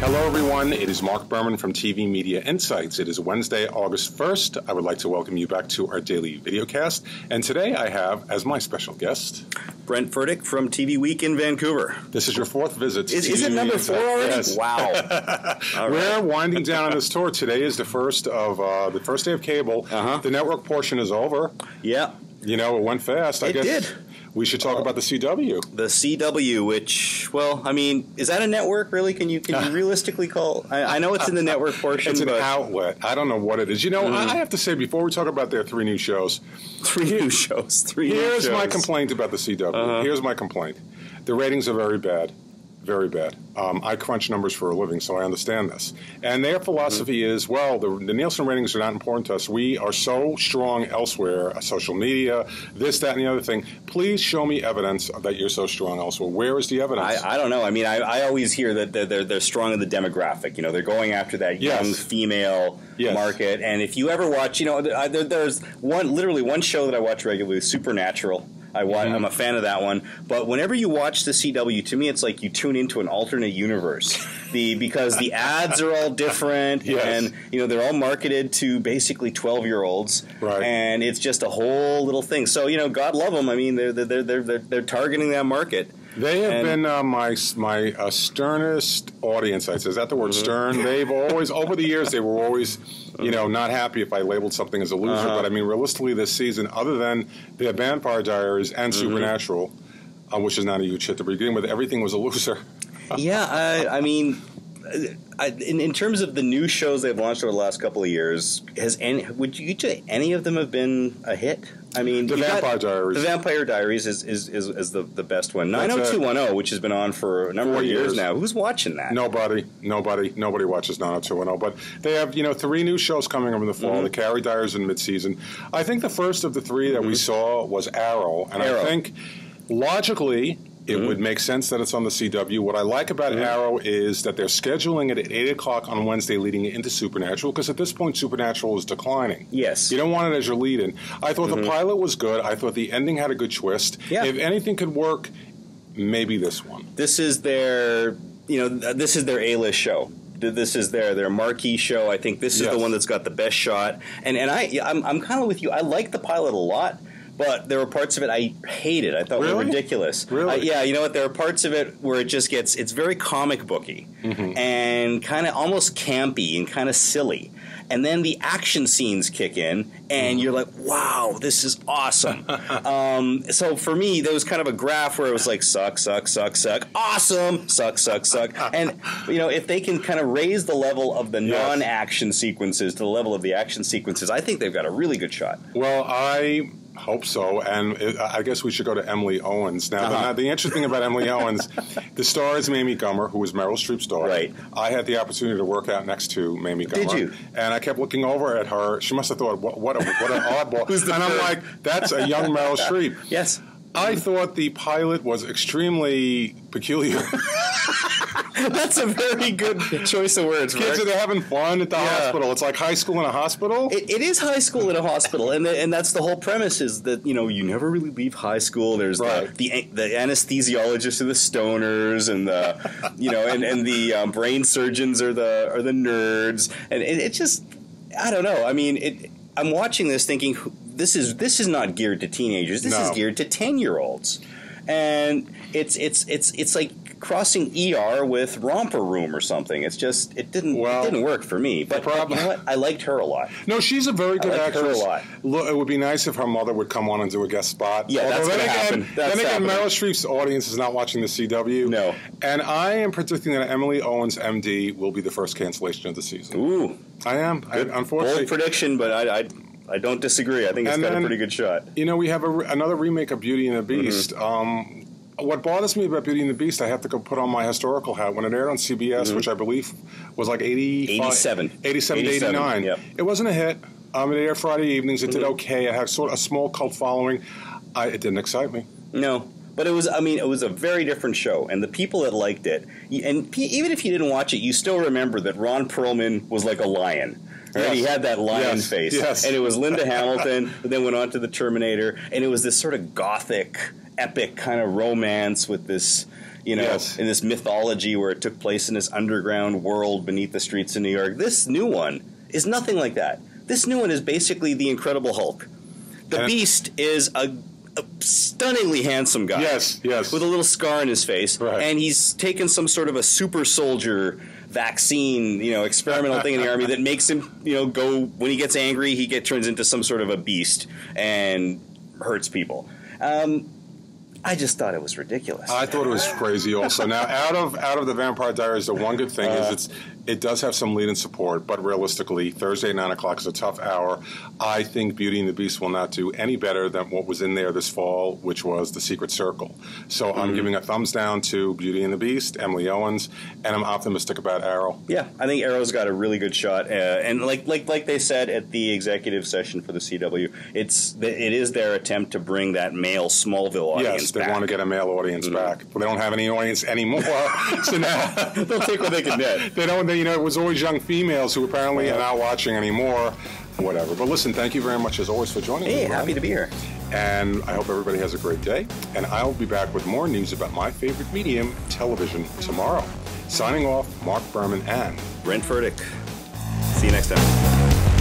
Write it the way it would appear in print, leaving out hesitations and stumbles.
Hello, everyone. It is Marc Berman from TV Media Insights. It is Wednesday, August 1st. I would like to welcome you back to our daily videocast. And today I have, as my special guest, Brent Furtick from TV Week in Vancouver. This is your fourth visit to TV Is it number 4 already? Yes. Wow. We're winding down on this tour. Today is the first day of cable. The network portion is over. Yeah. You know, it went fast. I guess did. We should talk about the CW. The CW, which, well, I mean, is that a network, really? Can you realistically call? I know it's in the network portion. It's an outlet. I don't know what it is. You know, I have to say, before we talk about their 3 new shows. 3 new shows. Here's my complaint about the CW. Here's my complaint. The ratings are very bad. Very bad. I crunch numbers for a living, so I understand this. And their philosophy is, well, the Nielsen ratings are not important to us. We are so strong elsewhere, social media, this, that, and the other thing. Please show me evidence that you're so strong elsewhere. Where is the evidence? I don't know. I mean, I always hear that they're strong in the demographic. You know, they're going after that young female market. And if you ever watch, you know, there's literally one show that I watch regularly, Supernatural. I'm a fan of that one. But whenever you watch the CW, to me, it's like you tune into an alternate universe. Because the ads are all different, and you know they're all marketed to basically 12-year-olds, right? And it's just a whole little thing. So you know, God love them. I mean, they're targeting that market. They have been my sternest audience. Is that the word stern? They've always, over the years, they were always, you know, not happy if I labeled something as a loser. But I mean, realistically, this season, other than the Vampire Diaries and Supernatural, which is not a huge hit to begin with, everything was a loser. Yeah, I mean, in terms of the new shows they've launched over the last couple of years, would you say any of them have been a hit? I mean, The Vampire Diaries is the best one. 90210, which has been on for a number of years now. Who's watching that? Nobody watches 90210. But they have, you know, 3 new shows coming up in the fall. The Carrie Diaries in mid-season. I think the first of the 3 that we saw was Arrow, and I think logically it would make sense that it's on the CW. What I like about Arrow is that they're scheduling it at 8 o'clock on Wednesday leading into Supernatural, because at this point Supernatural is declining. Yes. You don't want it as your lead-in. I thought the pilot was good. I thought the ending had a good twist. Yeah. If anything could work, maybe this one. This is their A-list show. This is their marquee show. I think this is the one that's got the best shot. And I'm kind of with you. I like the pilot a lot. But there were parts of it I hated. I thought were ridiculous. Really? Yeah, you know what? There are parts of it where it just it's very comic booky and kind of almost campy and kind of silly. And then the action scenes kick in, and you're like, wow, this is awesome. So for me, there was kind of a graph where it was like, suck, suck, suck, suck, awesome, suck, suck, suck. And, you know, if they can kind of raise the level of the non-action sequences to the level of the action sequences, I think they've got a really good shot. Well, I hope so, and I guess we should go to Emily Owens. Now, the interesting thing about Emily Owens, the star is Mamie Gummer, who was Meryl Streep's daughter. Right. I had the opportunity to work out next to Mamie Gummer. Did you? And I kept looking over at her. She must have thought, what an oddball. And I'm like, that's a young Meryl Streep. Yes. I thought the pilot was extremely peculiar. That's a very good choice of words. Kids are having fun at the hospital. It's like high school in a hospital. It is high school in a hospital, and that's the whole premise. Is that you know you never really leave high school. There's the anesthesiologists are the stoners, and the and the brain surgeons are the nerds, and it just I don't know. I mean, I'm watching this thinking this is not geared to teenagers. This is geared to 10-year-olds, and it's like crossing ER with Romper Room or something. It's just it didn't work for me. But you know what? I liked her a lot. No, she's a very good actress. Her a lot. Look, it would be nice if her mother would come on and do a guest spot. Yeah, that's going to happen. Then again, Meryl Streep's audience is not watching the CW. No. And I am predicting that Emily Owens, MD, will be the first cancellation of the season. Ooh. I am. Unfortunately. Bold prediction, but I don't disagree. I think it's got a pretty good shot. You know, we have another remake of Beauty and the Beast. What bothers me about Beauty and the Beast, I have to go put on my historical hat. When it aired on CBS, which I believe was like 87 to 89, it wasn't a hit. It aired Friday evenings. It did okay. It had sort of a small cult following. It didn't excite me. No. But it was a very different show, and the people that liked it, and even if you didn't watch it, you still remember that Ron Perlman was like a lion. Right? Yes. He had that lion face. Yes. And it was Linda Hamilton, who then went on to the Terminator, and it was this sort of gothic, epic kind of romance with this, Yes. in this mythology where it took place in this underground world beneath the streets of New York. This new one is nothing like that. This new one is basically the Incredible Hulk. The Beast is a stunningly handsome guy. Yes. With a little scar on his face. Right. And he's taken some sort of a super soldier vaccine, experimental thing in the army that makes him, go, when he gets angry, he turns into some sort of a beast and hurts people. I just thought it was ridiculous. I thought it was crazy also. Now, out of the Vampire Diaries, the one good thing is it does have some lead and support, but realistically, Thursday, 9 o'clock is a tough hour. I think Beauty and the Beast will not do any better than what was in there this fall, which was The Secret Circle. So I'm giving a thumbs down to Beauty and the Beast, Emily Owens, and I'm optimistic about Arrow. Yeah, I think Arrow's got a really good shot. And like they said at the executive session for the CW, it is their attempt to bring that male Smallville audience back. They want to get a male audience back. Well, they don't have any audience anymore, so now they'll take what they can get. They don't. It was always young females who apparently are not watching anymore. Whatever. But listen, thank you very much as always for joining me. Hey, happy to be here. And I hope everybody has a great day. And I'll be back with more news about my favorite medium, television, tomorrow. Signing off, Marc Berman and Brent Furtick. See you next time.